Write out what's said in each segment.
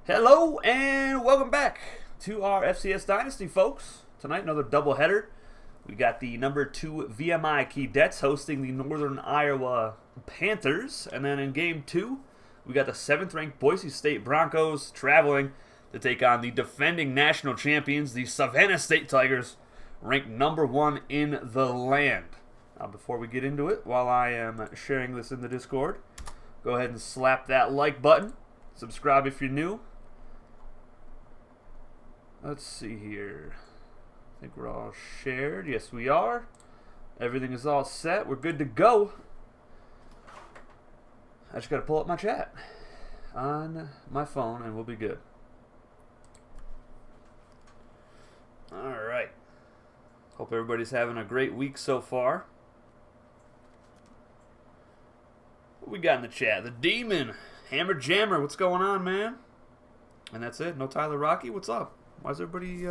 Hello and welcome back to our FCS Dynasty, folks. Tonight, another doubleheader. We got the number 2 VMI Keydets hosting the Northern Iowa Panthers. And then in game 2, we got the 7th ranked Boise State Broncos traveling to take on the defending national champions, the Savannah State Tigers, ranked number 1 in the land. Now, before we get into it, while I am sharing this in the Discord, go ahead and slap that like button. Subscribe if you're new. Let's see here. I think we're all shared. Yes, we are. Everything is all set. We're good to go. I just got to pull up my chat on my phone and we'll be good. All right. Hope everybody's having a great week so far. What we got in the chat? The Demon, Hammer Jammer. What's going on, man? And that's it. No Tyler Rocky. What's up? Why is everybody,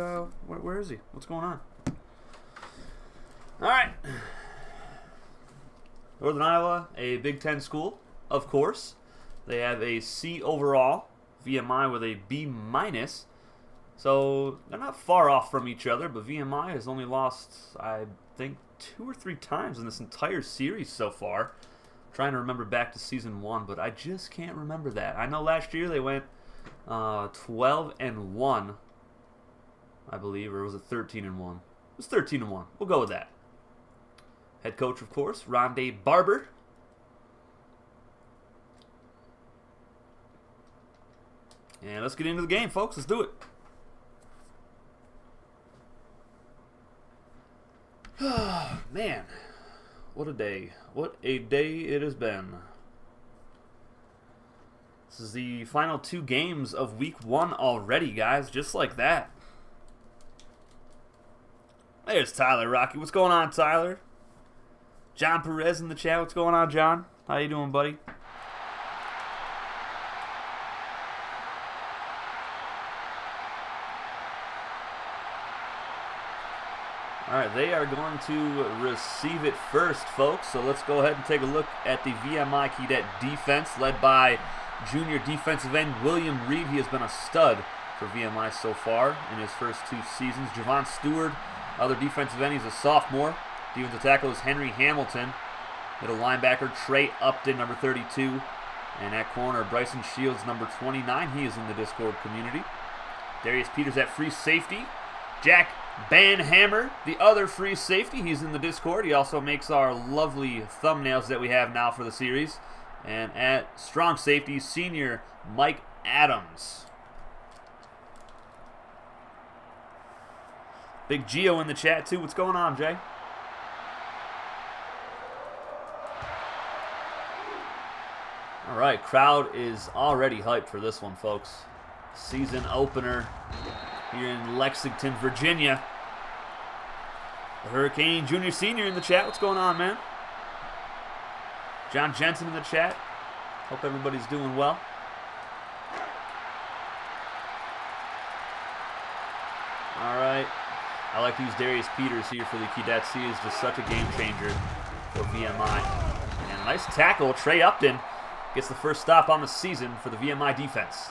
where is he? What's going on? All right. Northern Iowa, a Big Ten school, of course. They have a C overall, VMI with a B minus. So they're not far off from each other, but VMI has only lost, I think, 2 or 3 times in this entire series so far. I'm trying to remember back to season 1, but I just can't remember that. I know last year they went 12-1. I believe, or was it 13-1? It was 13-1. We'll go with that. Head coach, of course, Rondé Barber. And let's get into the game, folks. Let's do it. Man, what a day. What a day it has been. This is the final 2 games of week 1 already, guys. Just like that. There's Tyler Rocky. What's going on, Tyler? John Perez in the chat. What's going on, John? How you doing, buddy? All right, they are going to receive it first, folks. So let's go ahead and take a look at the VMI Keydet defense led by junior defensive end William Reed. He has been a stud for VMI so far in his first 2 seasons. Javon Stewart, other defensive end, he's a sophomore. Defensive tackle is Henry Hamilton. Middle linebacker, Trey Upton, number 32. And at corner, Bryson Shields, number 29. He is in the Discord community. Darius Peters at free safety. Jack Banhammer, the other free safety. He's in the Discord. He also makes our lovely thumbnails that we have now for the series. And at strong safety, senior Mike Adams. Big Geo in the chat, too. What's going on, Jay? All right, crowd is already hyped for this one, folks. Season opener here in Lexington, Virginia. The Hurricane Junior Senior in the chat. What's going on, man? John Jensen in the chat. Hope everybody's doing well. All right. I like to use Darius Peters here for the Keydets. He is just such a game changer for VMI. And a nice tackle. Trey Upton gets the first stop on the season for the VMI defense.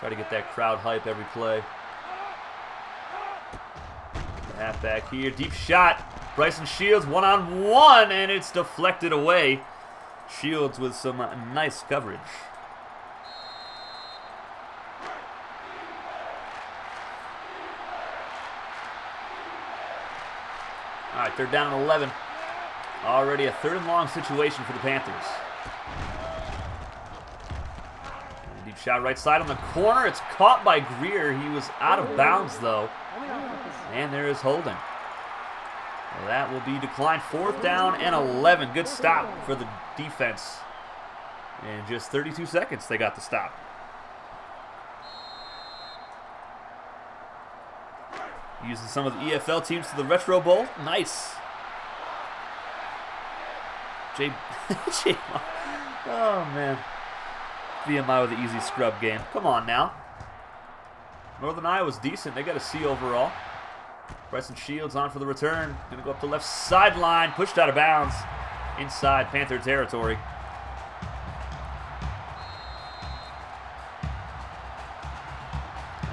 Try to get that crowd hype every play. The halfback here. Deep shot. Bryson Shields one-on-one, and it's deflected away. Shields with some nice coverage. All right, they're down at 11. Already a 3rd and long situation for the Panthers. And a deep shot right side on the corner. It's caught by Greer. He was out of bounds, though. And there is holding. Well, that will be declined. 4th down and 11. Good stop for the defense. In just 32 seconds, they got the stop. Using some of the EFL teams to the Retro Bowl. Nice. Oh, man. VMI with the easy scrub game. Come on now. Northern Iowa's decent. They got a C overall. Bryson Shields on for the return. Going to go up the left sideline. Pushed out of bounds inside Panther territory.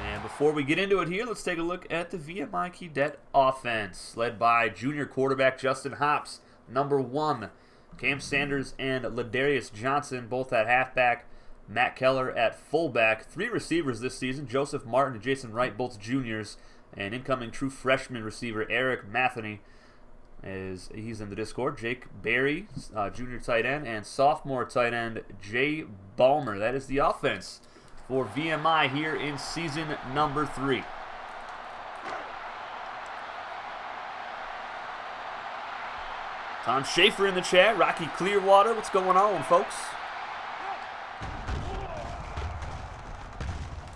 And before we get into it here, let's take a look at the VMI Keydet offense, led by junior quarterback Justin Hops, number 1. Cam Sanders and Ladarius Johnson, both at halfback. Matt Keller at fullback. 3 receivers this season, Joseph Martin and Jason Wright, both juniors. And incoming true freshman receiver Eric Matheny, as he's in the Discord. Jake Berry, junior tight end, and sophomore tight end Jay Ballmer. That is the offense for VMI here in season number 3. Tom Schaefer in the chat. Rocky Clearwater, what's going on, folks?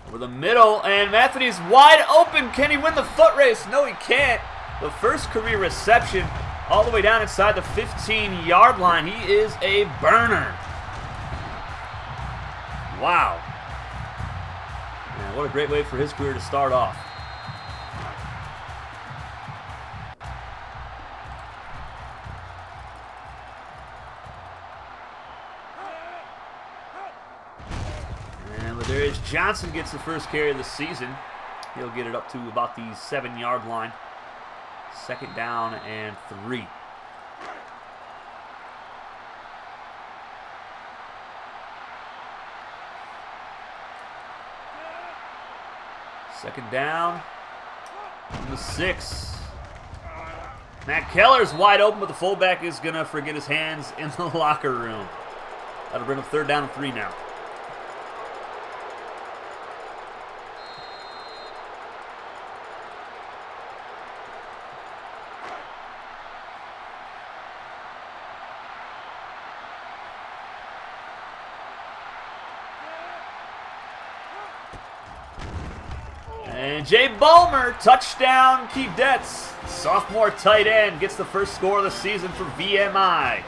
Over the middle, and Matheny's wide open. Can he win the foot race? No, he can't. The first career reception all the way down inside the 15-yard line. He is a burner. Wow. Man, what a great way for his career to start off. Ladarius Johnson gets the first carry of the season. He'll get it up to about the 7-yard line. 2nd down and 3. Second down. From the 6. Matt Keller's wide open, but the fullback is going to forget his hands in the locker room. That'll bring up 3rd down and 3 now. And Jay Ballmer, touchdown Keydets. Sophomore tight end gets the first score of the season for VMI.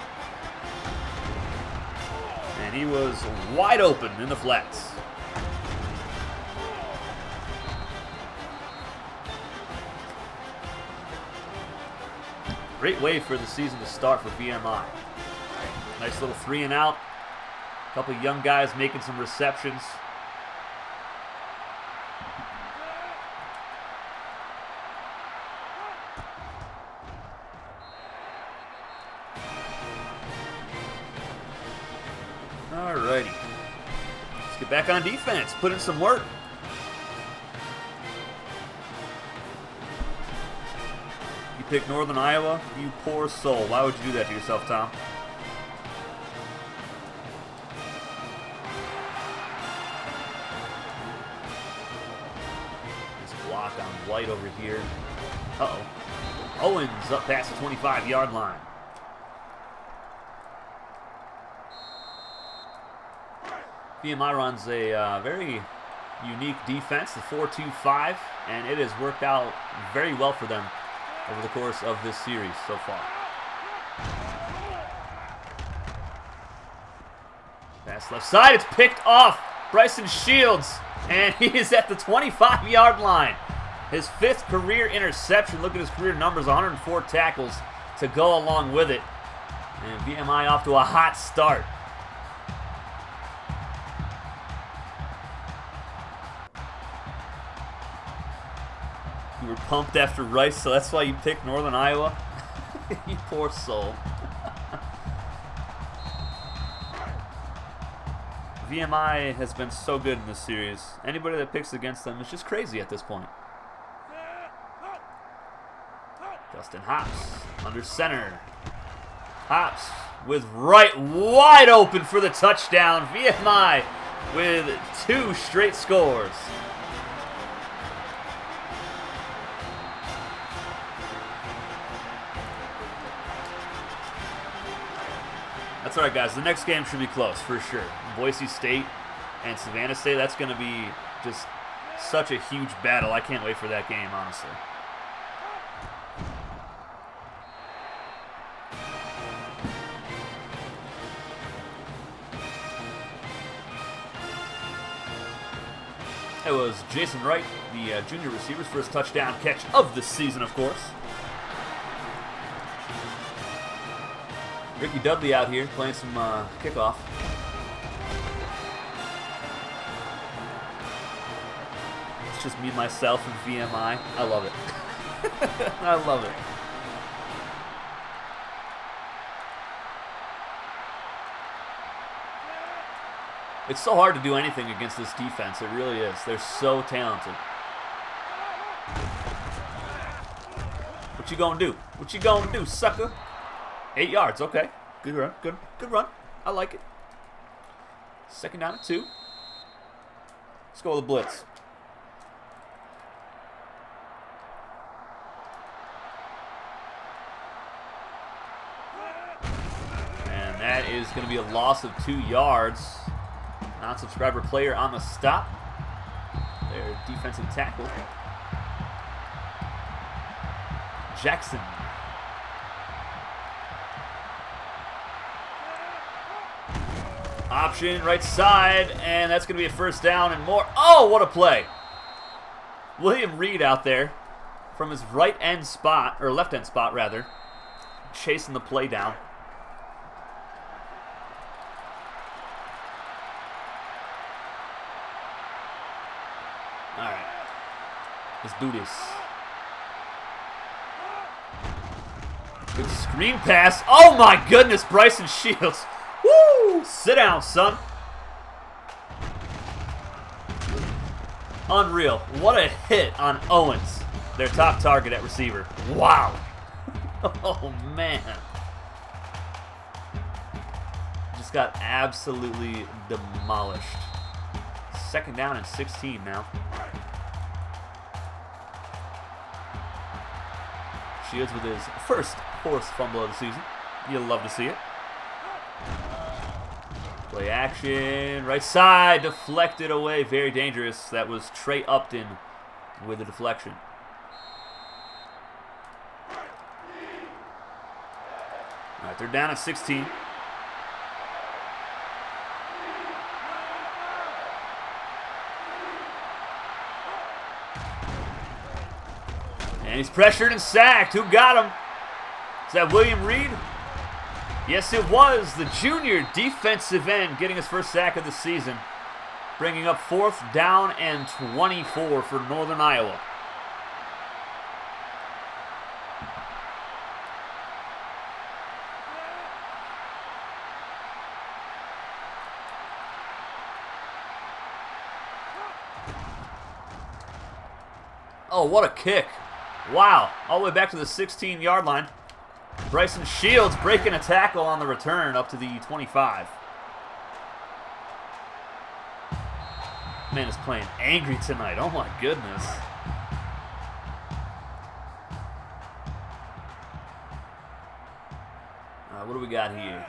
And he was wide open in the flats. Great way for the season to start for VMI. Nice little 3 and out. A couple of young guys making some receptions. Alrighty. Let's get back on defense. Put in some work. You picked Northern Iowa? You poor soul. Why would you do that to yourself, Tom? This block on White over here. Uh-oh. Owens up past the 25-yard line. VMI runs a very unique defense, the 4-2-5, and it has worked out very well for them over the course of this series so far. Pass left side, it's picked off. Bryson Shields, and he is at the 25-yard line. His 5th career interception. Look at his career numbers, 104 tackles to go along with it. And VMI off to a hot start. You were pumped after Rice, so that's why you picked Northern Iowa? You poor soul. VMI has been so good in this series. Anybody that picks against them is just crazy at this point. Justin Hops under center. Hops with Wright wide open for the touchdown. VMI with 2 straight scores. That's all right, guys. The next game should be close for sure. Boise State and Savannah State, that's going to be just such a huge battle. I can't wait for that game, honestly. It was Jason Wright, the junior receiver's first touchdown catch of the season, of course. Ricky Dudley out here playing some kickoff. It's just me, myself, and VMI. I love it. I love it. It's so hard to do anything against this defense. It really is. They're so talented. What you gonna do? What you gonna do, sucker? 8 yards. Okay. Good run. Good run. I like it. 2nd down and 2. Let's go with the blitz. And that is going to be a loss of 2 yards. Non-subscriber player on the stop. Their defensive tackle. Jackson. Option, right side, and that's going to be a 1st down and more. Oh, what a play. William Reed out there from his right end spot, or left end spot rather, chasing the play down. All right, let's do this. Good screen pass. Oh my goodness, Bryson Shields. Woo! Sit down, son. Unreal. What a hit on Owens, their top target at receiver. Wow. Oh, man. Just got absolutely demolished. 2nd down and 16 now. Shields with his first forced fumble of the season. You'll love to see it. Play action, right side, deflected away, very dangerous. That was Trey Upton with the deflection. All right, they're down at 16. And he's pressured and sacked. Who got him? Is that William Reed? Yes, it was. The junior defensive end getting his first sack of the season, bringing up 4th down and 24 for Northern Iowa. Oh, what a kick. Wow. All the way back to the 16-yard line. Bryson Shields breaking a tackle on the return up to the 25. Man is playing angry tonight. Oh my goodness. What do we got here?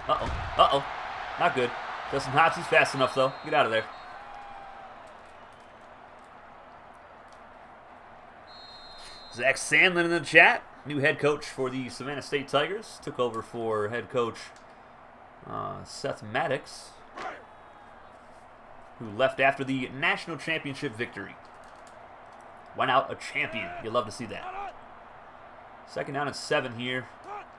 Uh-oh. Uh-oh. Not good. Justin Hobbs, he's fast enough though. Get out of there. Zach Sandlin in the chat, new head coach for the Savannah State Tigers. Took over for head coach Seth Maddox, who left after the national championship victory. Went out a champion. You'll love to see that. 2nd down and 7 here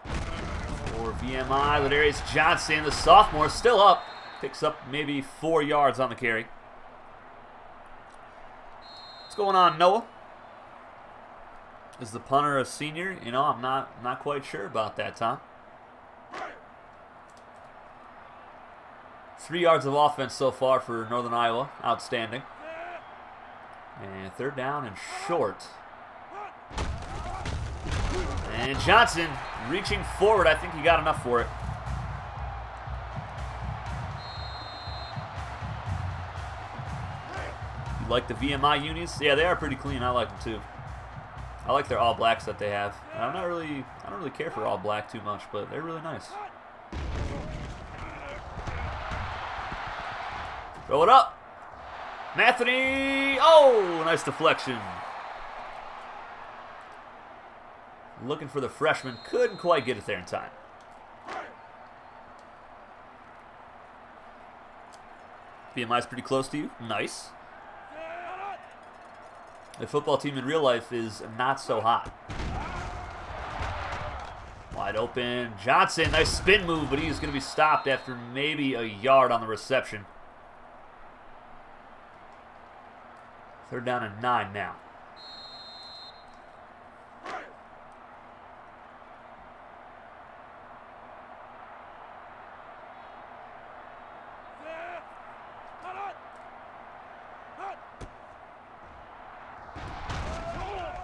for VMI. Ladarius Johnson, the sophomore, still up. Picks up maybe 4 yards on the carry. What's going on, Noah? Is the punter a senior? You know, I'm not quite sure about that, Tom. 3 yards of offense so far for Northern Iowa. Outstanding. And 3rd down and short. And Johnson reaching forward. I think he got enough for it. You like the VMI unis? Yeah, they are pretty clean. I like them too. I like their all blacks that they have. I don't really care for all black too much, but they're really nice. Throw it up. Matheny. Oh, nice deflection. Looking for the freshman. Couldn't quite get it there in time. VMI's pretty close to you. Nice. The football team in real life is not so hot. Wide open. Johnson, nice spin move, but he's going to be stopped after maybe a yard on the reception. 3rd down and 9 now.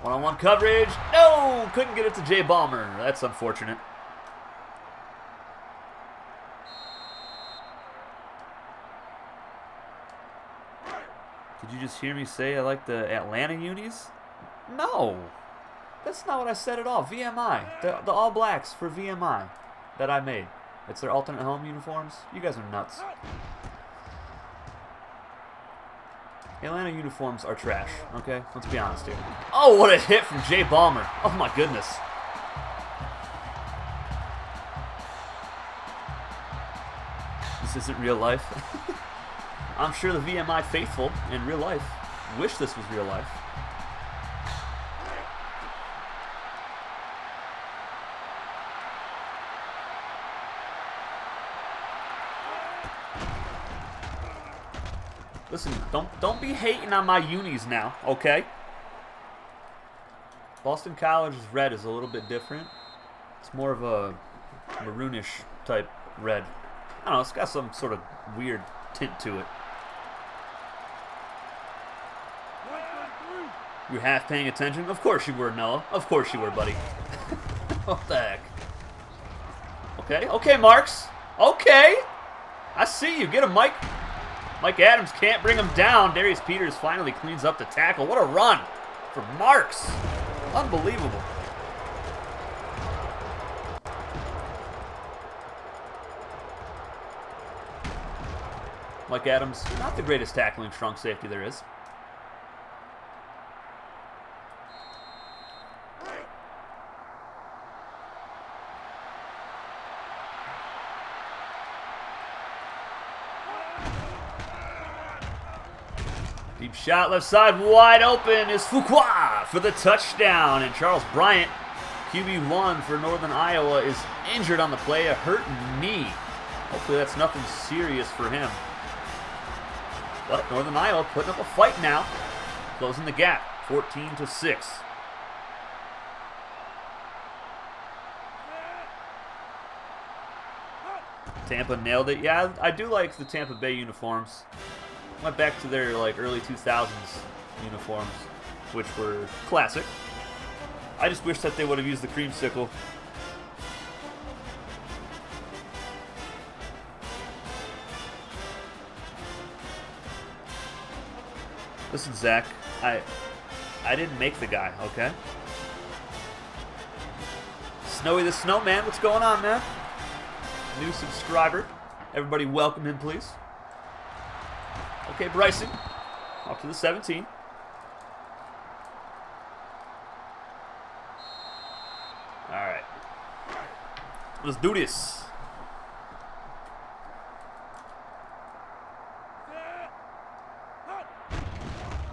One-on-one coverage. No! Couldn't get it to Jay Ballmer. That's unfortunate. Did you just hear me say I like the Atlanta unis? No! That's not what I said at all. VMI. The All Blacks for VMI that I made. It's their alternate home uniforms. You guys are nuts. Atlanta uniforms are trash, okay? Let's be honest here. Oh, what a hit from Jay Ballmer. Oh, my goodness. This isn't real life. I'm sure the VMI faithful in real life wish this was real life. Listen, don't be hating on my unis now, okay? Boston College's red is a little bit different. It's more of a maroonish type red. I don't know, it's got some sort of weird tint to it. You're half paying attention? Of course you were, Noah. Of course you were, buddy. What the heck? Okay, okay, Marks. Okay. I see you. Get him, Mike. Mike Adams can't bring him down. Darius Peters finally cleans up the tackle. What a run for Marks. Unbelievable. Mike Adams, not the greatest tackling strong safety there is. Deep shot, left side, wide open is Fuqua for the touchdown. And Charles Bryant, QB1 for Northern Iowa, is injured on the play, a hurt knee. Hopefully that's nothing serious for him. But Northern Iowa putting up a fight now, closing the gap, 14-6. Tampa nailed it. Yeah, I do like the Tampa Bay uniforms. Went back to their early 2000s uniforms, which were classic. I just wish that they would have used the creamsicle. Listen, Zach, I didn't make the guy, okay? Snowy the Snowman, what's going on, man? New subscriber. Everybody welcome him, please. Okay, Bryson, off to the 17. All right, let's do this.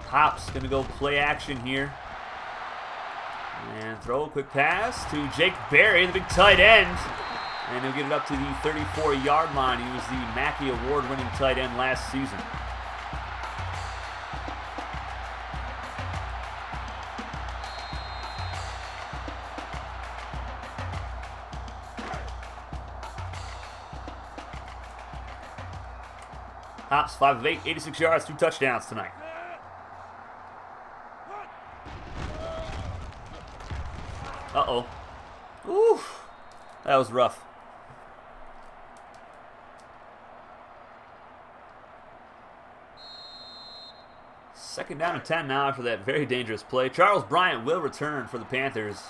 Hop's gonna go play action here. And throw a quick pass to Jake Berry, the big tight end. And he'll get it up to the 34-yard line. He was the Mackey Award-winning tight end last season. Hops 5 of 8, 86 yards, 2 touchdowns tonight. Uh-oh. Ooh, that was rough. Second down and 10 now after that very dangerous play. Charles Bryant will return for the Panthers.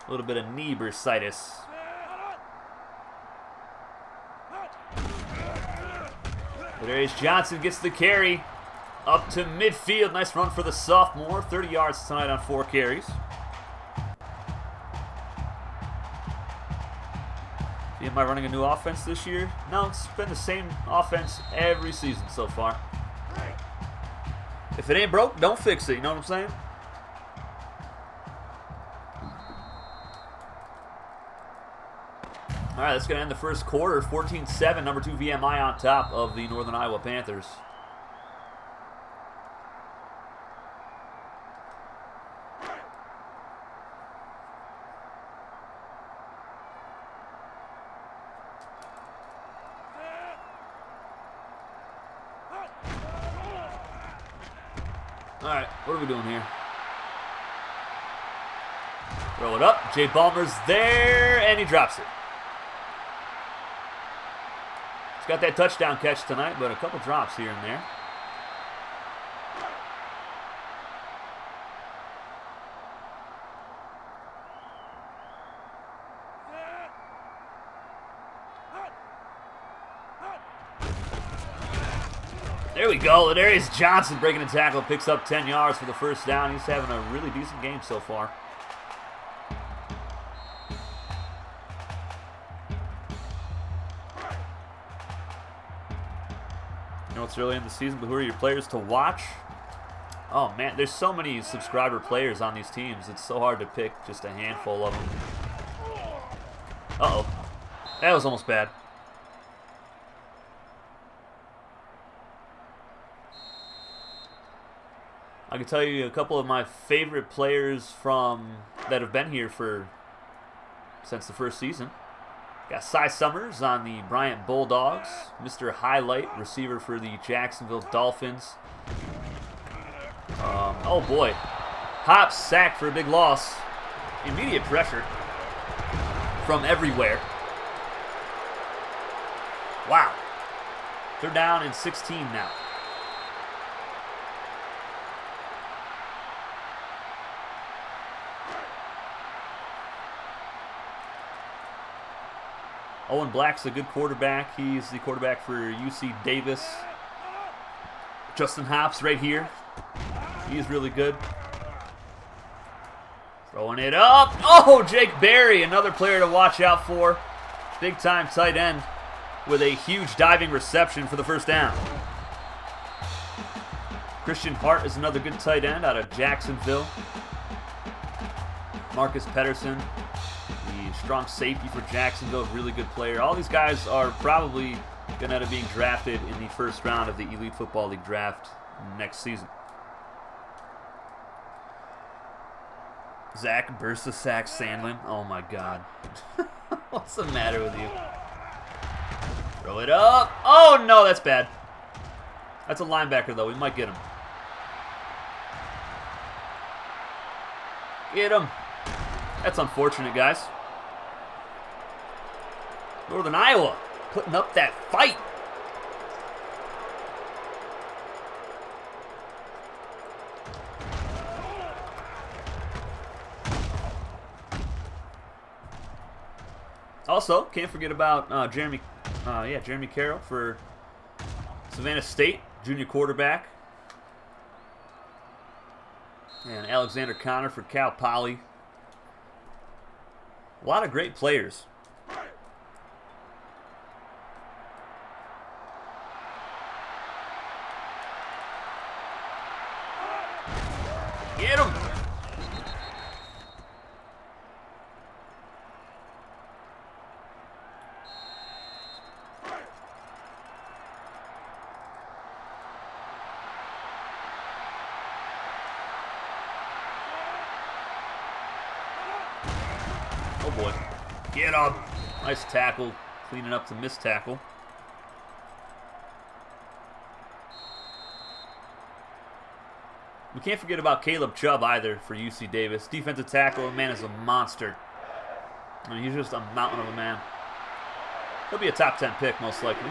A little bit of knee bursitis. Darius Johnson gets the carry up to midfield. Nice run for the sophomore. 30 yards tonight on 4 carries. VMI am I running a new offense this year? No, it's been the same offense every season so far. If it ain't broke, don't fix it. You know what I'm saying? All right, that's going to end the first quarter. 14-7, number 2 VMI on top of the Northern Iowa Panthers. All right, what are we doing here? Throw it up. Jay Ballmer's there, and he drops it. He's got that touchdown catch tonight, but a couple drops here and there. There we go. Ladarius Johnson breaking a tackle, picks up 10 yards for the first down. He's having a really decent game so far. You know, it's early in the season, but who are your players to watch? Oh, man, there's so many subscriber players on these teams. It's so hard to pick just a handful of them. Uh-oh. That was almost bad. I can tell you a couple of my favorite players that have been here since the first season. Got Cy Summers on the Bryant Bulldogs. Mr. Highlight, receiver for the Jacksonville Dolphins. Oh boy. Hops sacked for a big loss. Immediate pressure from everywhere. Wow. They're down in 16 now. Owen Black's a good quarterback. He's the quarterback for UC Davis. Justin Hops right here. He's really good. Throwing it up. Oh, Jake Berry, another player to watch out for. Big time tight end with a huge diving reception for the first down. Christian Hart is another good tight end out of Jacksonville. Marcus Pedersen, the strong safety for Jacksonville, really good player. All these guys are probably going to end up being drafted in the first round of the Elite Football League draft next season. Zach Bursasack Sandlin. Oh my God. What's the matter with you? Throw it up. Oh no, that's bad. That's a linebacker though. We might get him. Get him. That's unfortunate, guys. Northern Iowa putting up that fight. Also, can't forget about Jeremy Carroll for Savannah State, junior quarterback. And Alexander Connor for Cal Poly. A lot of great players. Get him! Oh boy. Get up. Nice tackle. Cleaning up the missed tackle. We can't forget about Caleb Chubb either for UC Davis. Defensive tackle, man is a monster. I mean, he's just a mountain of a man. He'll be a top 10 pick most likely.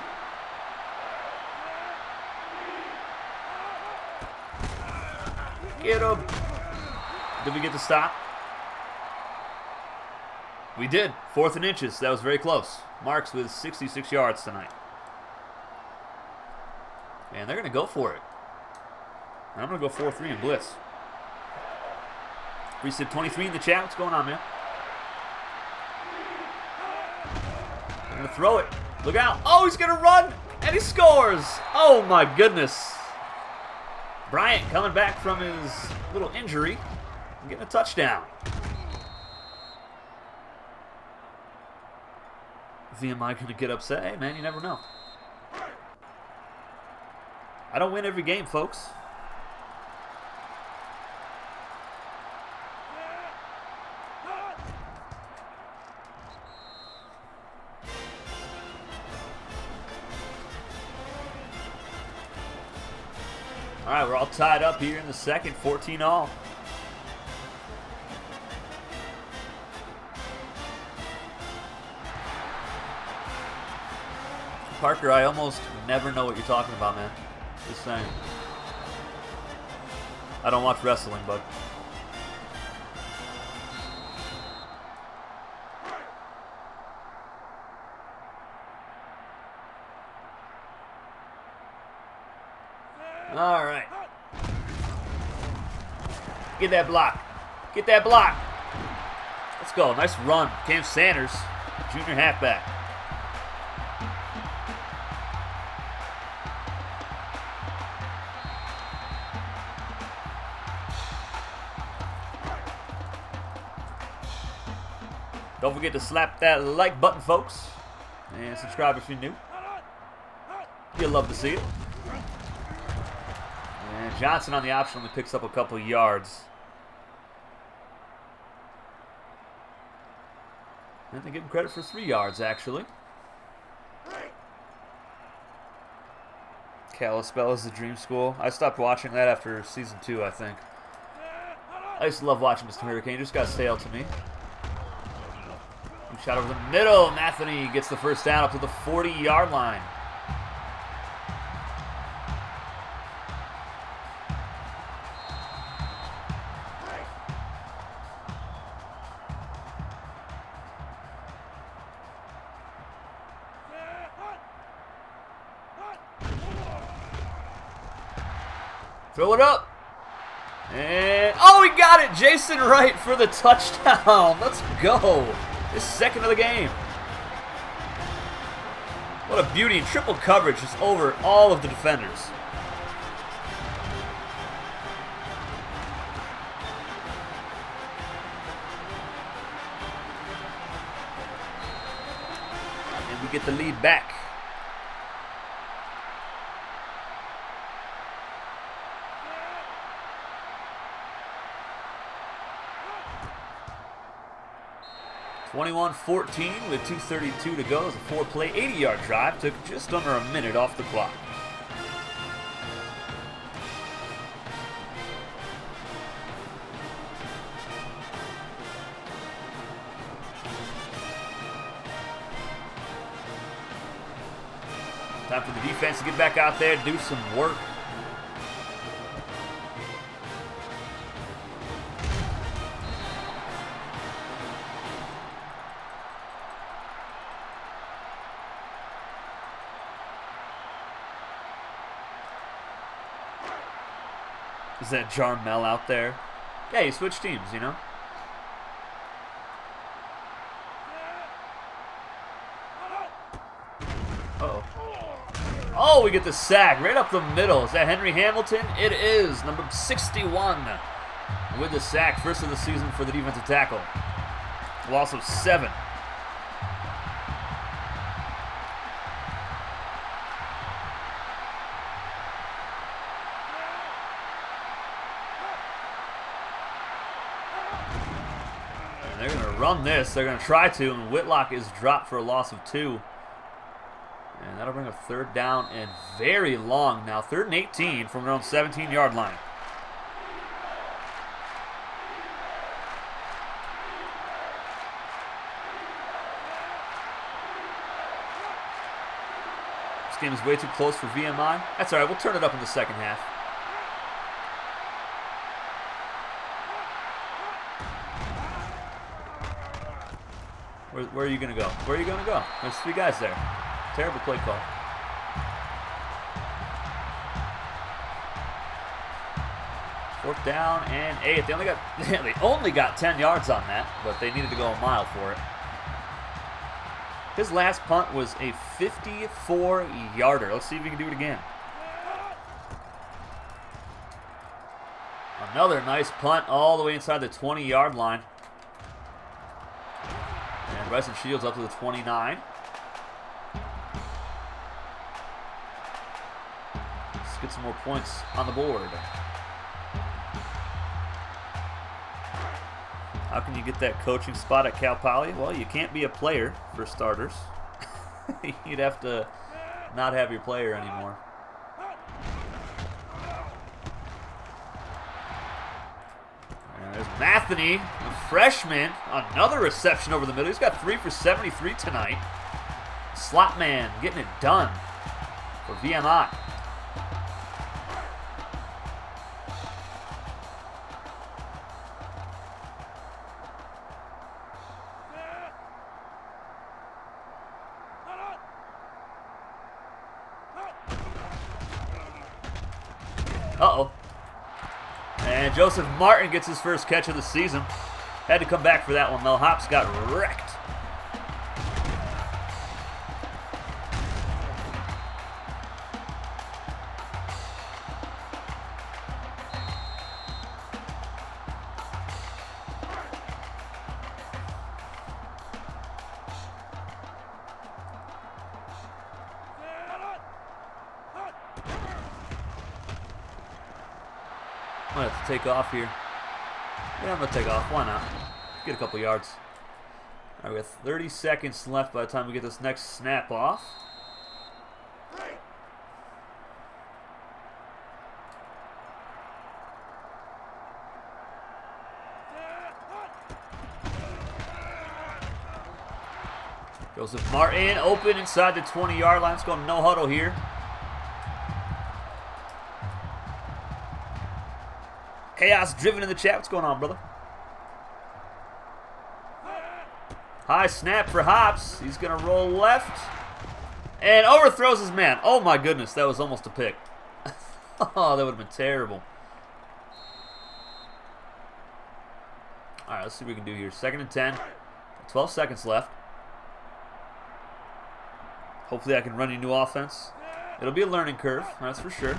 Get him. Did we get the stop? We did. 4th and inches. That was very close. Marks with 66 yards tonight. Man, they're going to go for it. I'm going to go 4-3 and blitz. Recip 23 in the chat. What's going on, man? going to throw it. Look out. Oh, he's going to run. And he scores. Oh, my goodness. Bryant coming back from his little injury and getting a touchdown. VMI going to get upset. Hey, man, you never know. I don't win every game, folks. All right, we're all tied up here in the second, 14-all. Parker, I almost never know what you're talking about, man. Just saying. I don't watch wrestling, but... All right. Get that block. Get that block. Let's go. Nice run. Cam Sanders, junior halfback. Don't forget to slap that like button, folks. And subscribe if you're new. You'll love to see it. And Johnson on the option only picks up a couple yards. And they give him credit for 3 yards, actually. Kalispell is the dream school. I stopped watching that after season 2, I think. I used to love watching Mr. Hurricane. Just got stale to me. Shot over the middle. Anthony gets the first down up to the 40-yard line. Throw it up. And, oh, he got it. Jason Wright for the touchdown. Let's go. His second of the game. What a beauty. And triple coverage just over all of the defenders. And we get the lead back. (21-14) with 2:32 to go. It's a 4-play, 80-yard drive. Took just under a minute off the clock. Time for the defense to get back out there and do some work. Is that Jarmel out there? Yeah, you switch teams, you know? Uh-oh. Oh, we get the sack right up the middle. Is that Henry Hamilton? It is. Number 61 with the sack. First of the season for the defensive tackle. Loss of 7. They're going to run this. They're going to try to, and Whitlock is dropped for a loss of 2. And that'll bring a third down and very long now. 3rd and 18 from their own 17-yard line. This game is way too close for VMI. That's all right. We'll turn it up in the second half. Where are you going to go? Where are you going to go? There's 3 guys there. Terrible play call. Fourth down and 8. They only got 10 yards on that, but they needed to go a mile for it. His last punt was a 54-yarder. Let's see if he can do it again. Another nice punt all the way inside the 20-yard line. And Bryson Shields up to the 29. Let's get some more points on the board. How can you get that coaching spot at Cal Poly? Well, you can't be a player, for starters. You'd have to not have your player anymore. And there's Matheny, the freshman. Another reception over the middle. He's got 3 for 73 tonight. Slot man getting it done for VMI. Uh-oh. And Joseph Martin gets his first catch of the season. Had to come back for that one, though. Hops got wrecked. I'm going to have to take off here. Yeah, I'm going to take off. Why not? Get a couple yards. All right, we have 30 seconds left by the time we get this next snap off. Joseph Martin open inside the 20-yard line. Let's go no huddle here. Chaos Driven in the chat. What's going on, brother? High snap for Hops. He's going to roll left. And overthrows his man. Oh, my goodness. That was almost a pick. Oh, that would have been terrible. All right, let's see what we can do here. 2nd and 10. 12 seconds left. Hopefully I can run a new offense. It'll be a learning curve, that's for sure.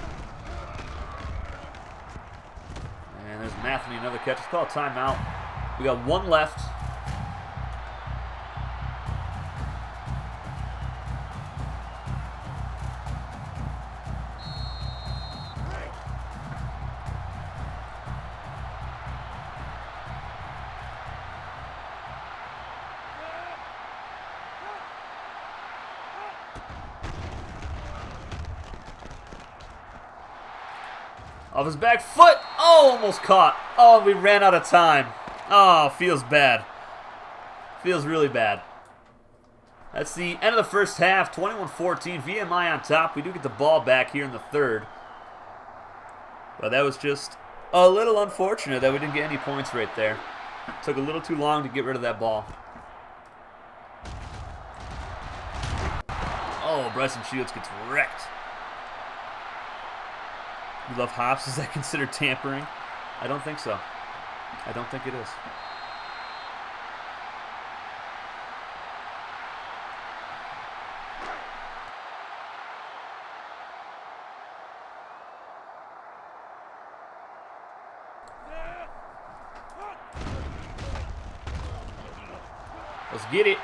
And there's Matheny, another catch. It's called a timeout. We got 1 left. Off his back foot. Oh, almost caught. Oh, we ran out of time. Oh, feels bad. Feels really bad. That's the end of the first half. 21-14. VMI on top. We do get the ball back here in the 3rd. But that was just a little unfortunate that we didn't get any points right there. Took a little too long to get rid of that ball. Oh, Bryson Shields gets wrecked. You love Hops? Is that considered tampering? I don't think so. I don't think it is. Let's get it.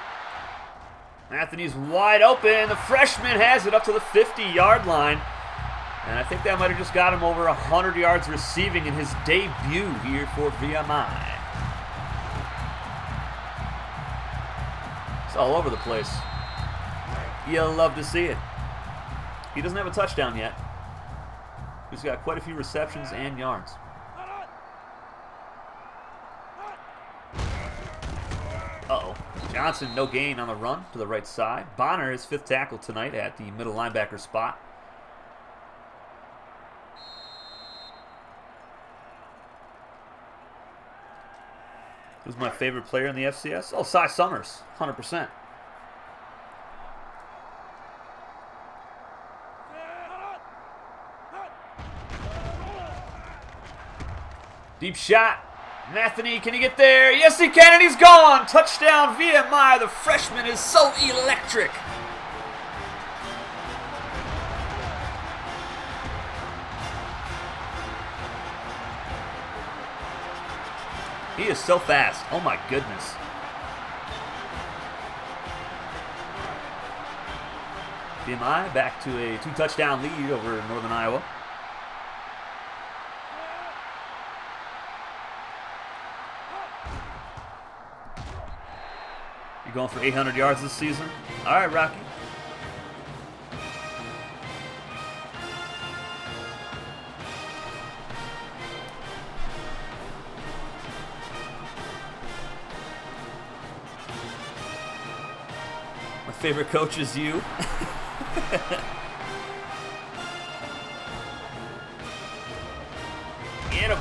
Anthony's wide open. The freshman has it up to the 50-yard line. And I think that might have just got him over 100 yards receiving in his debut here for VMI. It's all over the place. You'll love to see it. He doesn't have a touchdown yet. He's got quite a few receptions and yards. Uh-oh. Johnson, no gain on the run to the right side. Bonner, his 5th tackle tonight at the middle linebacker spot. Who's my favorite player in the FCS? Oh, Cy Summers, 100%. Deep shot. Anthony, can he get there? Yes, he can, and he's gone. Touchdown, VMI. The freshman is so electric. He is so fast. Oh, my goodness. VMI back to a 2-touchdown lead over Northern Iowa. You're going for 800 yards this season? All right, Rocky. My favorite coach is you. Get him.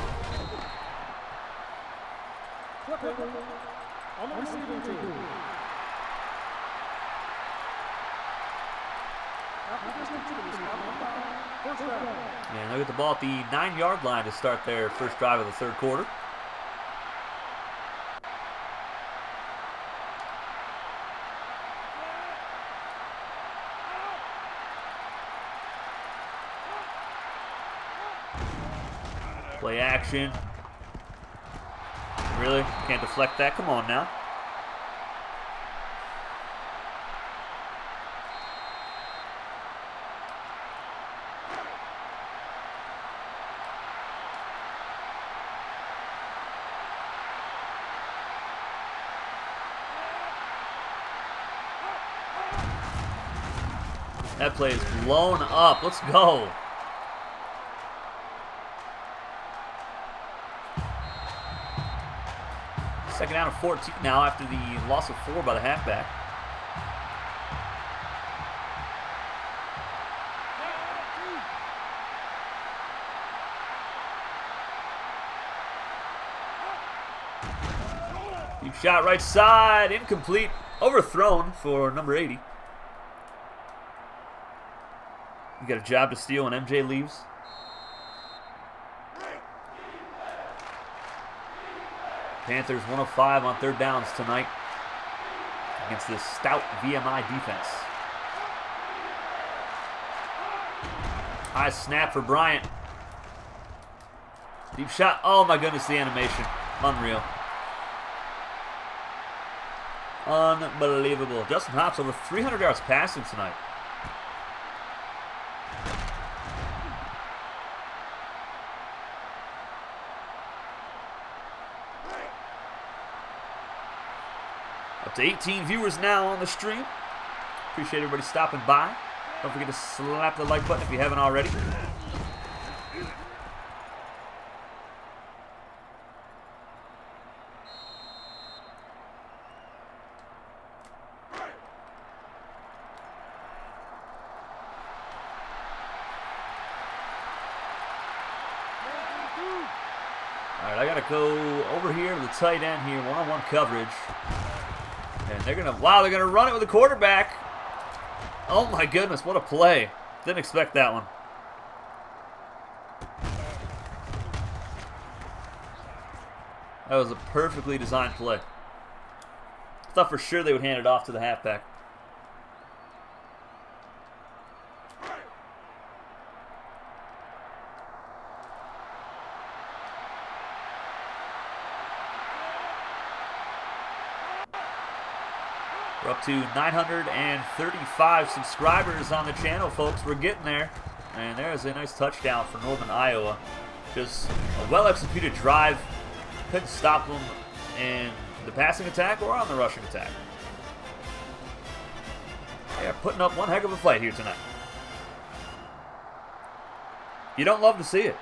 On the receiving team. And they'll get the ball at the 9-yard line to start their first drive of the third quarter. Play action. Really? Can't deflect that? Come on now. That play is blown up. Let's go. Second down of 14 now after the loss of 4 by the halfback. Deep shot right side. Incomplete. Overthrown for number 80. You got a job to steal when MJ leaves. Panthers 105 on third downs tonight against this stout VMI defense. High snap for Bryant. Deep shot. Oh my goodness, the animation. Unreal. Unbelievable. Justin Hobbs over 300 yards passing tonight. Up to 18 viewers now on the stream. Appreciate everybody stopping by. Don't forget to slap the like button if you haven't already. All right, I got to go over here to the tight end here, one-on-one coverage. And they're gonna run it with the quarterback. Oh my goodness, what a play. Didn't expect that one. That was a perfectly designed play. Thought for sure they would hand it off to the halfback. We're up to 935 subscribers on the channel, folks. We're getting there. And there's a nice touchdown for Northern Iowa. Just a well-executed drive. Couldn't stop them in the passing attack or on the rushing attack. They are putting up one heck of a fight here tonight. You don't love to see it.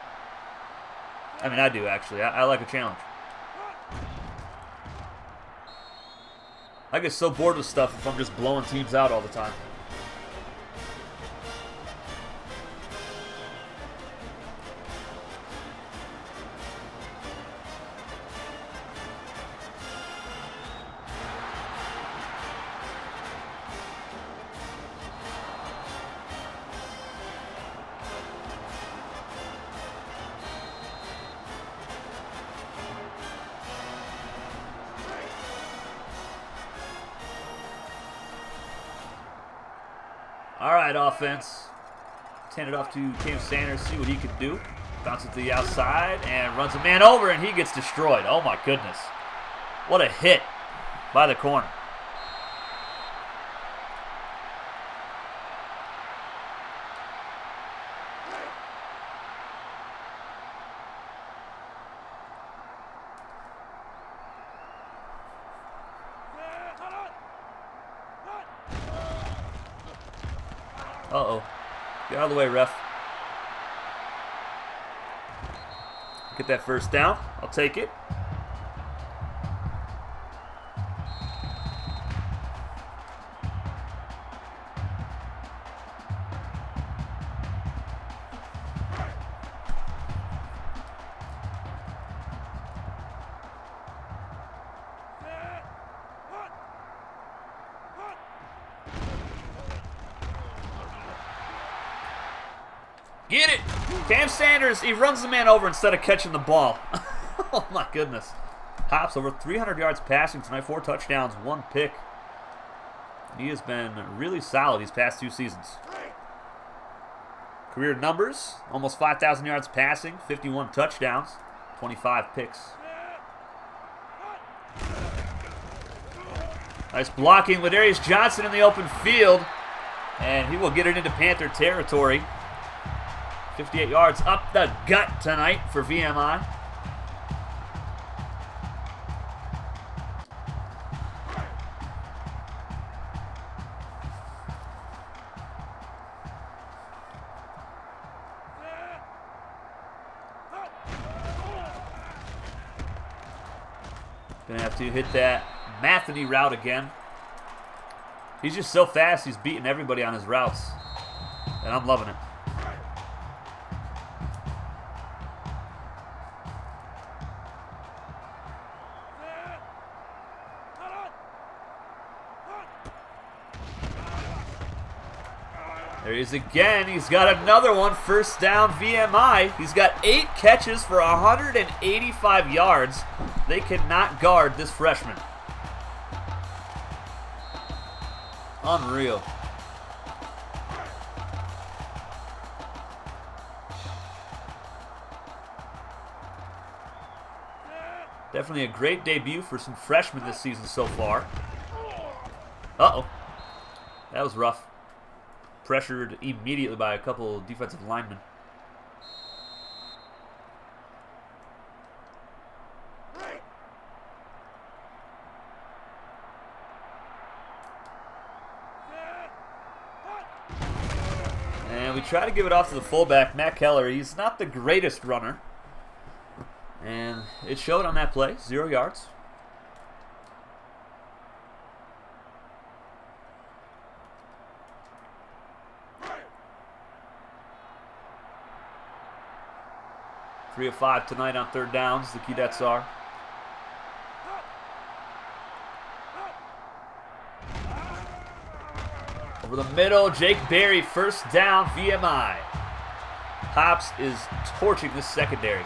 I mean, I do, actually. I like a challenge. I get so bored with stuff if I'm just blowing teams out all the time. outside offense. Hand it off to Cam Sanders, see what he can do. Bounces to the outside and runs a man over, and he gets destroyed. Oh my goodness. What a hit by the corner. Uh-oh. Get out of the way, ref. Get that first down. I'll take it. Get it! Cam Sanders, he runs the man over instead of catching the ball. Oh my goodness. Hops over 300 yards passing tonight, 4 touchdowns, 1 pick. He has been really solid these past 2 seasons. Career numbers, almost 5,000 yards passing, 51 touchdowns, 25 picks. Nice blocking with Darius Johnson in the open field. And he will get it into Panther territory. 58 yards up the gut tonight for VMI. Gonna have to hit that Matheny route again. He's just so fast, he's beating everybody on his routes. And I'm loving it. There he is again. He's got another one. First down, VMI. He's got 8 catches for 185 yards. They cannot guard this freshman. Unreal. Definitely a great debut for some freshmen this season so far. Uh-oh. That was rough. Pressured immediately by a couple defensive linemen. And we try to give it off to the fullback, Matt Keller. He's not the greatest runner. And it showed on that play, 0 yards. Three of 5 tonight on 3rd downs, the Keydets are. Over the middle, Jake Berry, first down, VMI. Hops is torching this secondary.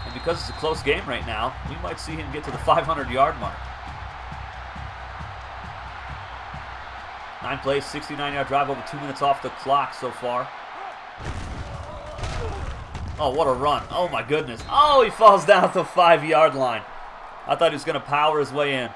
And because it's a close game right now, we might see him get to the 500-yard mark. 9 plays, 69-yard drive, over 2 minutes off the clock so far. Oh, what a run. Oh, my goodness. Oh, he falls down at the 5-yard line. I thought he was going to power his way in.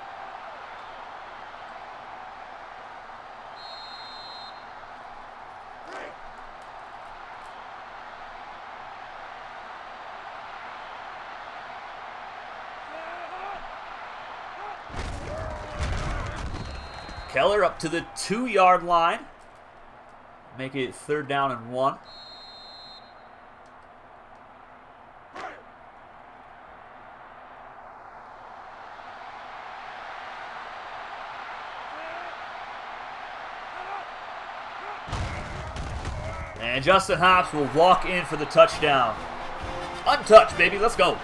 Keller up to the 2-yard line. Make it 3rd down and 1. And Justin Hops will walk in for the touchdown. Untouched, baby. Let's go.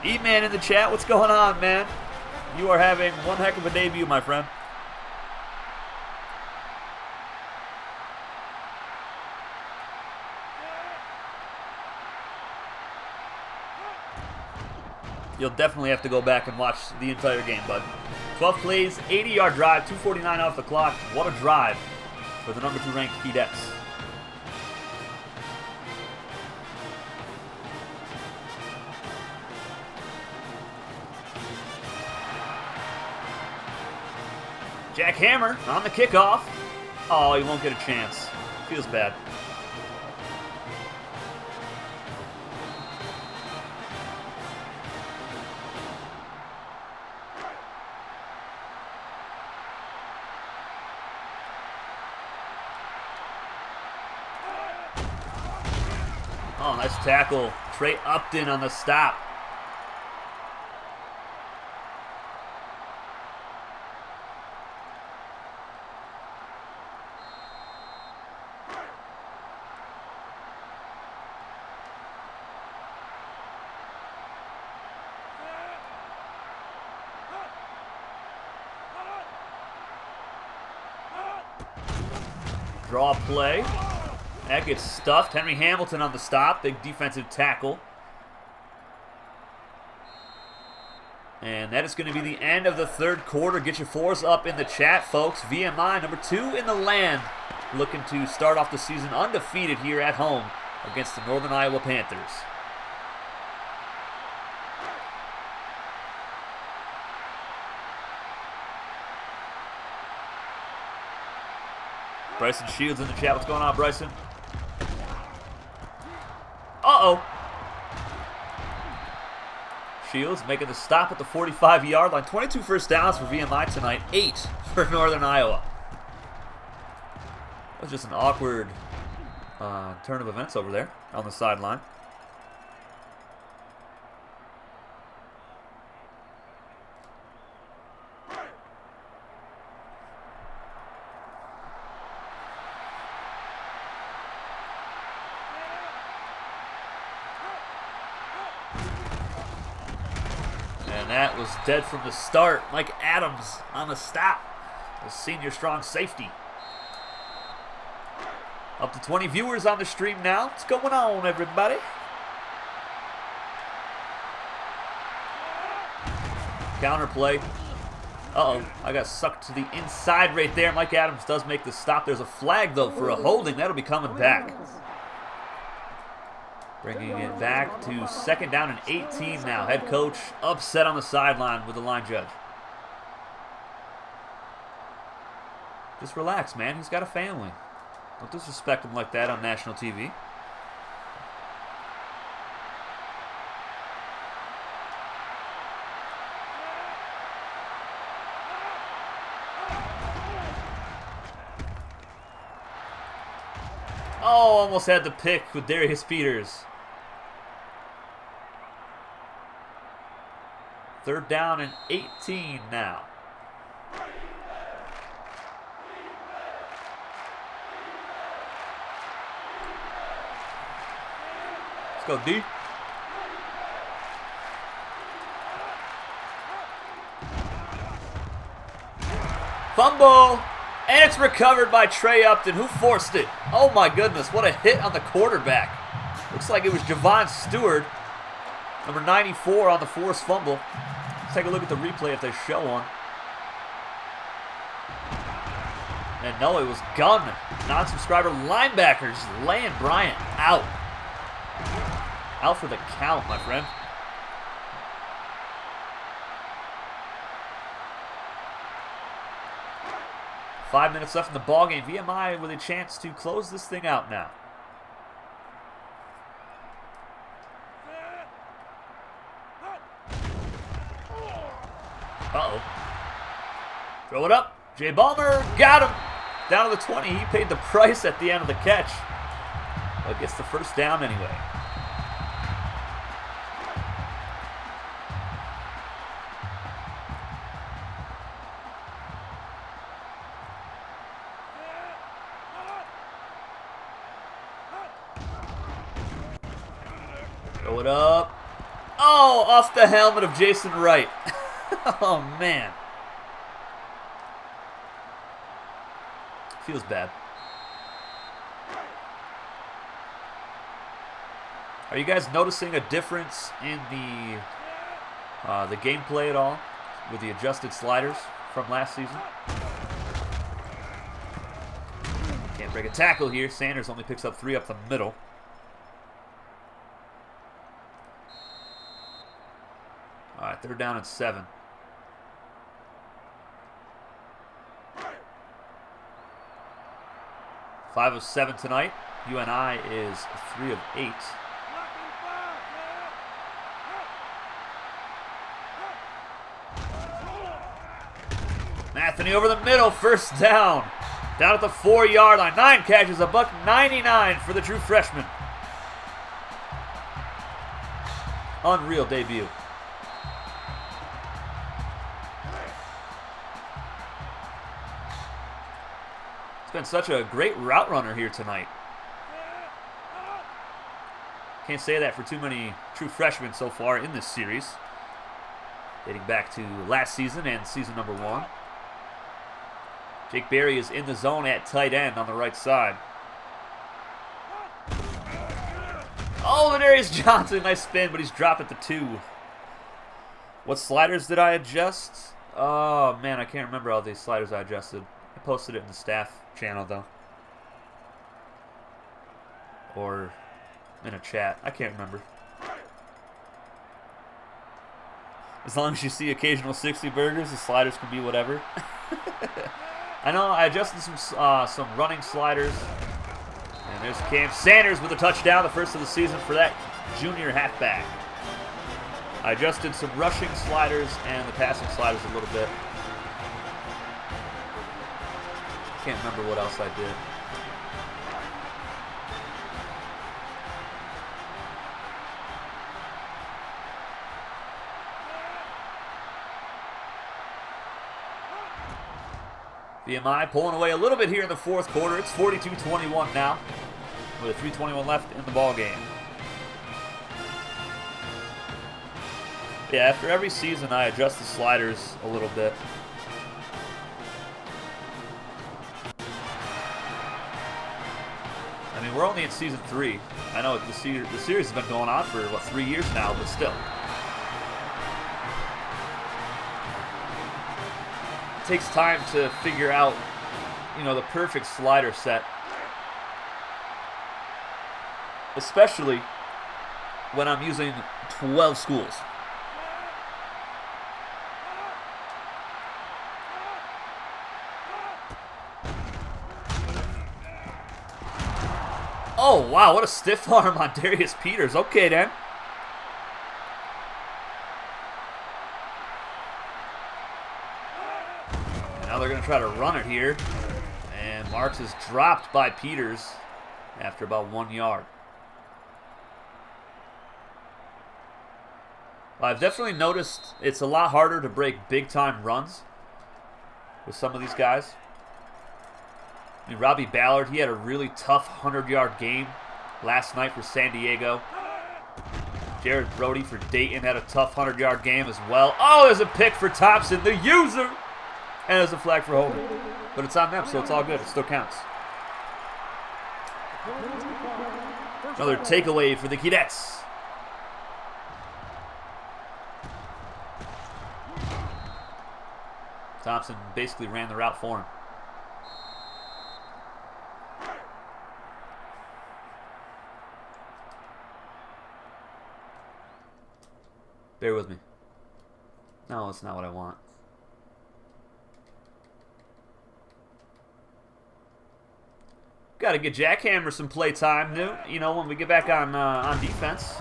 E-Man in the chat. What's going on, man? You are having one heck of a debut, my friend. You'll definitely have to go back and watch the entire game, bud. 12 plays, 80-yard drive, 2:49 off the clock. What a drive for the number 2 ranked Keydets. Jack Hammer on the kickoff. Oh, he won't get a chance. Feels bad. Oh, nice tackle. Trey Upton on the stop. Draw play. That gets stuffed. Henry Hamilton on the stop. Big defensive tackle. And that is going to be the end of the third quarter. Get your fours up in the chat, folks. VMI, number 2 in the land, looking to start off the season undefeated here at home against the Northern Iowa Panthers. Bryson Shields in the chat. What's going on, Bryson? Uh-oh. Shields making the stop at the 45-yard line. 22 first downs for VMI tonight. 8 for Northern Iowa. That was just an awkward turn of events over there on the sideline. That was dead from the start. Mike Adams on the stop. The senior strong safety. Up to 20 viewers on the stream now. What's going on, everybody? Counter play. Uh-oh. I got sucked to the inside right there. Mike Adams does make the stop. There's a flag, though, for a holding. That'll be coming back. Bringing it back to 2nd down and 18 now. Head coach upset on the sideline with the line judge. Just relax, man. He's got a family. Don't disrespect him like that on national TV. Oh, almost had the pick with Darius Peters. 3rd down and 18 now. Let's go, D. Fumble. And it's recovered by Trey Upton, who forced it. Oh my goodness, what a hit on the quarterback. Looks like it was Javon Stewart, number 94 on the forced fumble. Let's take a look at the replay if they show one. And no, it was Gunn, non-subscriber linebacker, just laying Bryant out. Out for the count, my friend. Five minutes left in the ballgame. VMI with a chance to close this thing out now. Uh-oh. Throw it up. Jay Ballmer got him. Down to the 20. He paid the price at the end of the catch. But gets the first down anyway. Throw it up. Oh, off the helmet of Jason Wright. Oh, man. Feels bad. Are you guys noticing a difference in the The gameplay at all with the adjusted sliders from last season. Can't break a tackle here. Sanders only picks up 3 up the middle. All right, 3rd down and 7. Five of 7 tonight. UNI is 3 of 8. Anthony over the middle, 1st down. Down at the 4-yard line. 9 catches, $1.99 for the true freshman. Unreal debut. He's been such a great route runner here tonight. Can't say that for too many true freshmen so far in this series. Dating back to last season and season number 1. Jake Berry is in the zone at tight end on the right side. Oh, Darius Johnson, nice spin, but he's dropped at the 2. What sliders did I adjust? Oh, man, I can't remember all these sliders I adjusted. I posted it in the staff channel, though. Or in a chat. I can't remember. As long as you see occasional 60 burgers, the sliders can be whatever. I know I adjusted some running sliders. And there's Cam Sanders with a touchdown, the first of the season for that junior halfback. I adjusted some rushing sliders and the passing sliders a little bit. Can't remember what else I did. VMI pulling away a little bit here in the 4th quarter. It's 42-21 now, with 3:21 left in the ball game. Yeah, after every season, I adjust the sliders a little bit. I mean, we're only in season 3. I know the series has been going on for, 3 years now, but still. It takes time to figure out, the perfect slider set. Especially when I'm using 12 schools. Oh, wow, what a stiff arm on Darius Peters. Okay, then. Now they're going to try to run it here. And Marks is dropped by Peters after about 1 yard. I've definitely noticed it's a lot harder to break big-time runs with some of these guys. I mean, Robbie Ballard, he had a really tough 100-yard game last night for San Diego. Jared Brody for Dayton had a tough 100-yard game as well. Oh, there's a pick for Thompson, the user! And there's a flag for holding. But it's on them, so it's all good. It still counts. Another takeaway for the Keydets. Thompson basically ran the route for him. Bear with me. No, that's not what I want. Got to get Jackhammer some play time, when we get back on defense.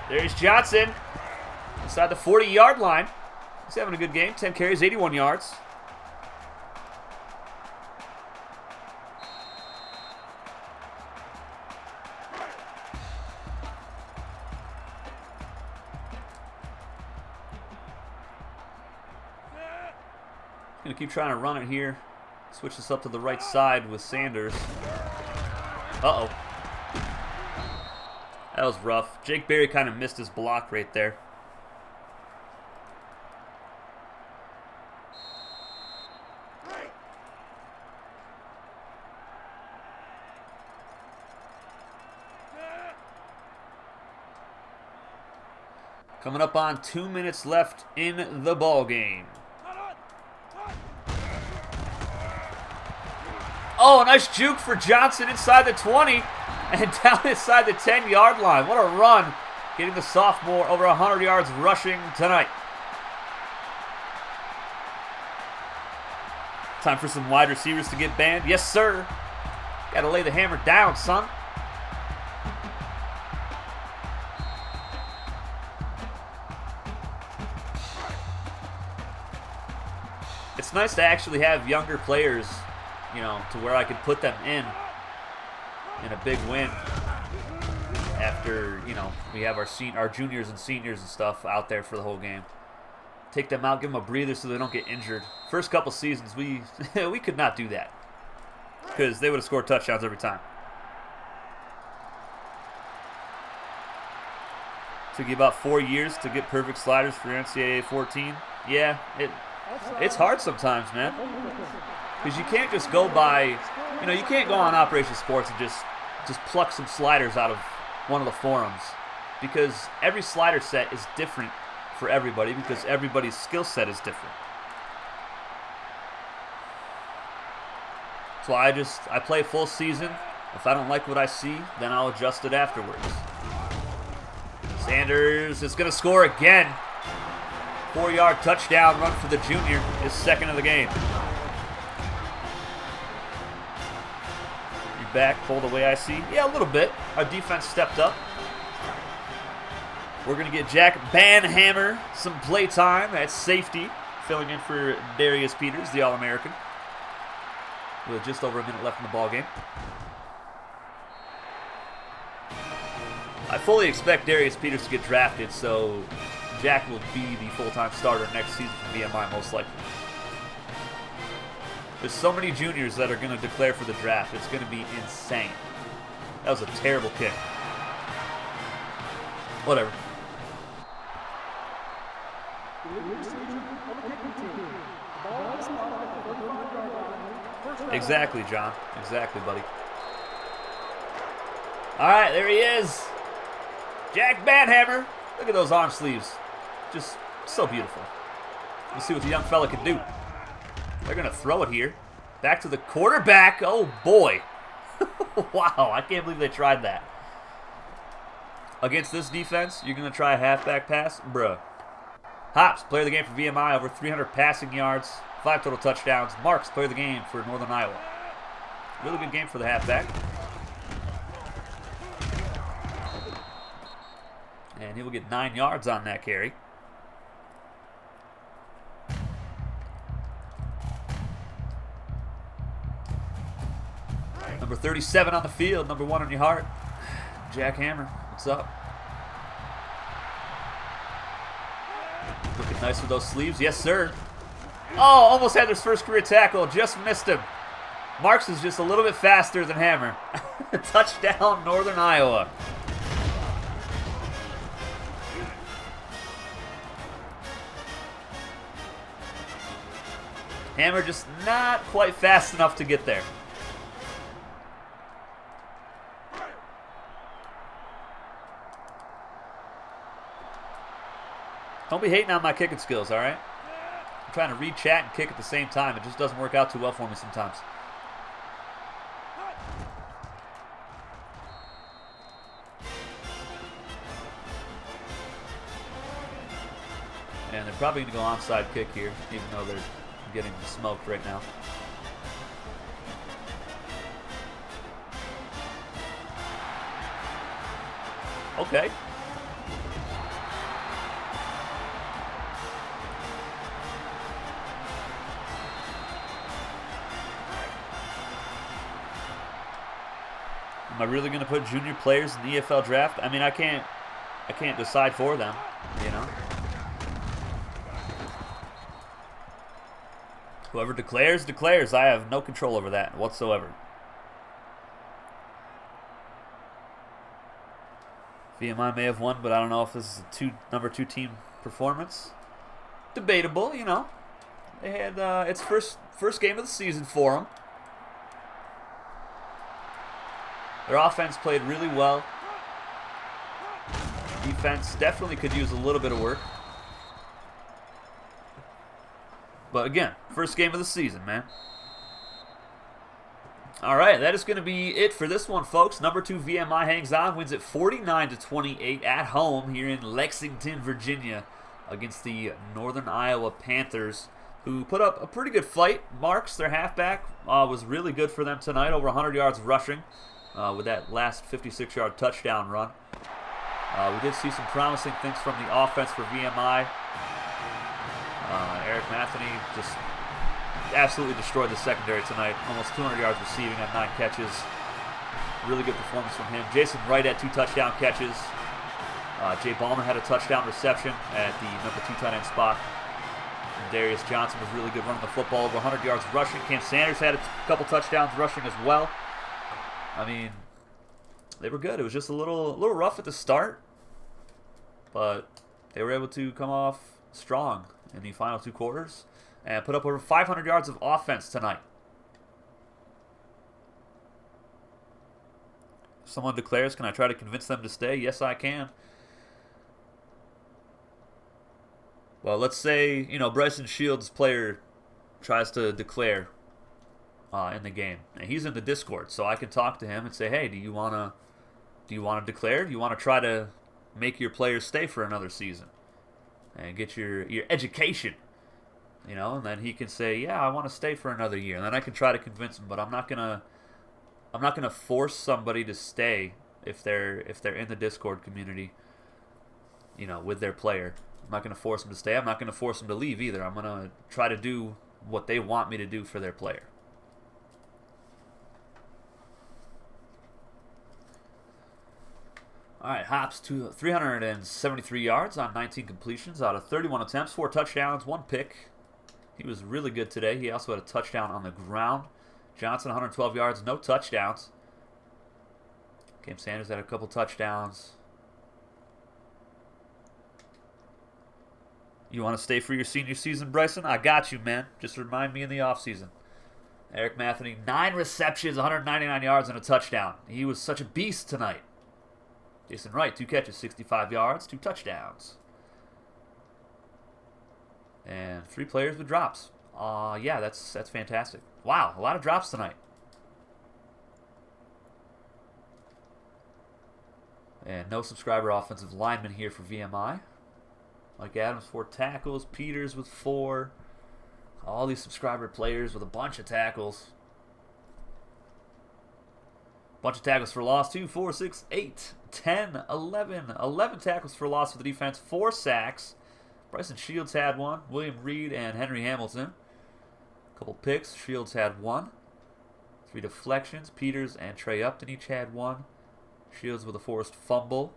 There's Johnson inside the 40-yard line. He's having a good game. 10 carries, 81 yards. Going to keep trying to run it here. Switch this up to the right side with Sanders. Uh-oh. That was rough. Jake Berry kind of missed his block right there. Coming up on 2 minutes left in the ball game. Oh, a nice juke for Johnson inside the 20 and down inside the 10-yard line. What a run. Getting the sophomore over 100 yards rushing tonight. Time for some wide receivers to get banned. Yes, sir. Got to lay the hammer down, son. It's nice to actually have younger players, you know, to where I could put them in a big win after, you know, we have our juniors and seniors and stuff out there for the whole game. Take them out, give them a breather so they don't get injured. First couple seasons, we could not do that because they would have scored touchdowns every time. Took you about 4 years to get perfect sliders for NCAA 14. Yeah, it's hard sometimes, man, because you can't just go by, you know, you can't go on Operation Sports and just pluck some sliders out of one of the forums, because every slider set is different for everybody, because everybody's skill set is different. So I play full season. If I don't like what I see, then I'll adjust it afterwards. Sanders is going to score again. 4-yard touchdown run for the junior, his second of the game. You back, pulled away, I see. Yeah, a little bit. Our defense stepped up. We're going to get Jack Banhammer some play time at safety, filling in for Darius Peters, the All-American, with just over a minute left in the ball game. I fully expect Darius Peters to get drafted, so Jack will be the full-time starter next season for VMI, most likely. There's so many juniors that are going to declare for the draft. It's going to be insane. That was a terrible kick. Whatever. Exactly, John. Exactly, buddy. All right, there he is. Jack Banhammer. Look at those arm sleeves. Just so beautiful. Let's see what the young fella can do. They're going to throw it here. Back to the quarterback. Oh, boy. Wow, I can't believe they tried that. Against this defense, you're going to try a halfback pass? Bruh. Hops, player of the game for VMI, over 300 passing yards, 5 total touchdowns. Marks, player of the game for Northern Iowa. Really good game for the halfback. And he will get 9 yards on that carry. Number 37 on the field, number 1 on your heart. Jack Hammer, what's up? Looking nice with those sleeves. Yes, sir. Oh, almost had his first career tackle. Just missed him. Marks is just a little bit faster than Hammer. Touchdown, Northern Iowa. Hammer just not quite fast enough to get there. Don't be hating on my kicking skills, all right? I'm trying to read chat and kick at the same time. It just doesn't work out too well for me sometimes. And they're probably going to go onside kick here, even though they're getting smoked right now. Okay. Am I really going to put junior players in the EFL draft? I mean, I can't decide for them, you know. Whoever declares, declares. I have no control over that whatsoever. VMI may have won, but I don't know if this is a number 2 team performance. Debatable, you know. They had its first game of the season for them. Their offense played really well. defense definitely could use a little bit of work. But again, first game of the season, man. All right, that is going to be it for this one, folks. Number 2 VMI hangs on, wins it 49-28 at home here in Lexington, Virginia, against the Northern Iowa Panthers, who put up a pretty good fight. Marks, their halfback, was really good for them tonight, over 100 yards rushing with that last 56-yard touchdown run. We did see some promising things from the offense for VMI. Eric Matheny just absolutely destroyed the secondary tonight. Almost 200 yards receiving on 9 catches. Really good performance from him. Jason Wright had 2 touchdown catches. Jay Ballman had a touchdown reception at the number 2 tight end spot. And Darius Johnson was really good running the football, over 100 yards rushing. Cam Sanders had a couple touchdowns rushing as well. I mean, they were good. It was just a little rough at the start, but they were able to come off strong in the final 2 quarters and put up over 500 yards of offense tonight. Someone declares, can I try to convince them to stay? Yes, I can. Well, let's say, Bryson Shields' player tries to declare in the game, and he's in the Discord, so I can talk to him and say, hey, do you want to declare? Do you want to try to make your players stay for another season and get your education? And then he can say, yeah, I want to stay for another year. And then I can try to convince him, but I'm not gonna force somebody to stay if they're in the Discord community, with their player. I'm not gonna force them to stay. I'm not gonna force them to leave either. I'm gonna try to do what they want me to do for their player. All right, Hops to 373 yards on 19 completions out of 31 attempts, 4 touchdowns, 1 pick. He was really good today. He also had a touchdown on the ground. Johnson, 112 yards, no touchdowns. Cam Sanders had a couple touchdowns. You want to stay for your senior season, Bryson? I got you, man. Just remind me in the offseason. Eric Matheny, 9 receptions, 199 yards, and a touchdown. He was such a beast tonight. Jason Wright, 2 catches, 65 yards, 2 touchdowns. And 3 players with drops. Yeah, that's fantastic. Wow, a lot of drops tonight. And no subscriber offensive lineman here for VMI. Mike Adams, 4 tackles. Peters with 4. All these subscriber players with a bunch of tackles. Bunch of tackles for loss. 2, 4, 6, 8, 10, 11. 11 tackles for loss for the defense. 4 sacks. Bryson Shields had 1. William Reed and Henry Hamilton. A couple picks. Shields had 1. 3 deflections. Peters and Trey Upton each had 1. Shields with a forced fumble.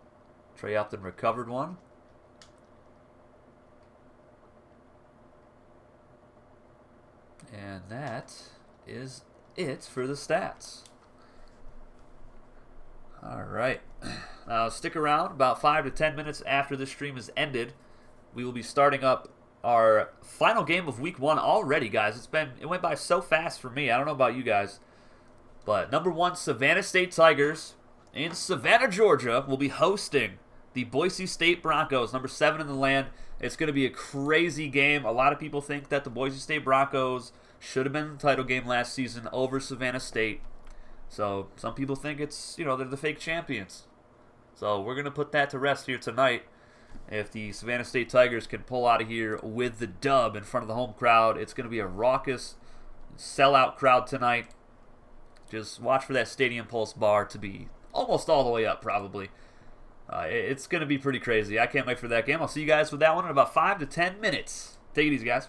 Trey Upton recovered 1. And that is it for the stats. All right. Now stick around. About 5 to 10 minutes after this stream is ended, we will be starting up our final game of week 1 already, guys. It went by so fast for me. I don't know about you guys. But number 1, Savannah State Tigers in Savannah, Georgia, will be hosting the Boise State Broncos, number 7 in the land. It's going to be a crazy game. A lot of people think that the Boise State Broncos should have been in the title game last season over Savannah State. So some people think it's, they're the fake champions. So we're going to put that to rest here tonight. If the Savannah State Tigers can pull out of here with the dub in front of the home crowd, it's going to be a raucous, sellout crowd tonight. Just watch for that Stadium Pulse bar to be almost all the way up, probably. It's going to be pretty crazy. I can't wait for that game. I'll see you guys with that one in about 5 to 10 minutes. Take it easy, guys.